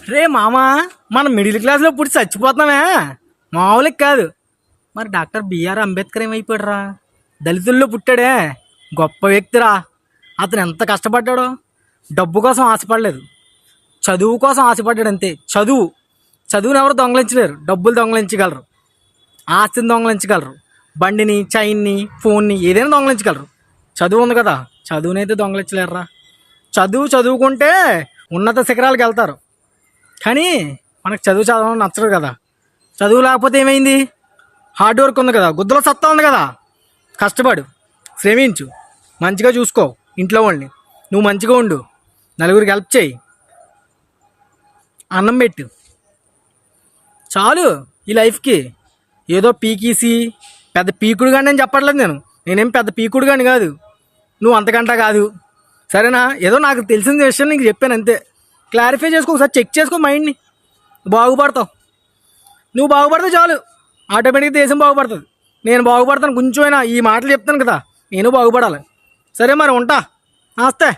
రే మామా, మనం మిడిల్ క్లాస్లో పుట్టి చచ్చిపోతున్నామే, మామూలుగా కాదు. మరి డాక్టర్ బిఆర్ అంబేద్కర్ ఏమైపోయాడు రా? దళితుల్లో పుట్టాడే, గొప్ప వ్యక్తిరా. అతను ఎంత కష్టపడ్డాడో. డబ్బు కోసం ఆశపడలేదు, చదువు కోసం ఆశపడ్డాడు అంతే. చదువుని ఎవరు దొంగలించలేరు, డబ్బులు దొంగలించగలరు, ఆస్తిని దొంగలించగలరు, బండిని, చైన్ని, ఫోన్ని, ఏదైనా దొంగలించగలరు. చదువు ఉంది కదా, చదువునైతే దొంగలించలేరురా. చదువుకుంటే ఉన్నత శిఖరాలకు వెళ్తారు. కానీ మనకు చదవడం నచ్చదు కదా. చదువు లేకపోతే ఏమైంది? హార్డ్ వర్క్ ఉంది కదా, గుద్దలో సత్తా ఉంది కదా. కష్టపడు, శ్రమించు, మంచిగా చూసుకో ఇంట్లో వాళ్ళని, నువ్వు మంచిగా ఉండు, నలుగురికి హెల్ప్ చేయి, అన్నం పెట్టు, చాలు ఈ లైఫ్కి. ఏదో పీకేసి పెద్ద పీకుడు కానీ నేను చెప్పట్లేదు, నేనేం పెద్ద పీకుడు కానీ కాదు, నువ్వు అంతకంటా కాదు. సరేనా? ఏదో నాకు తెలిసిన విషయం నీకు చెప్పాను అంతే. క్లారిఫై చేసుకో, ఒకసారి చెక్ చేసుకో మైండ్ని, బాగుపడతావు. నువ్వు బాగుపడితే చాలు, ఆటోమేటిక్గా దేశం బాగుపడుతుంది. నేను బాగుపడతాను, కొంచెమైనా ఈ మాటలు చెప్తాను కదా, నేను బాగుపడాలి. సరే మరి ఉంటా, నమస్తే.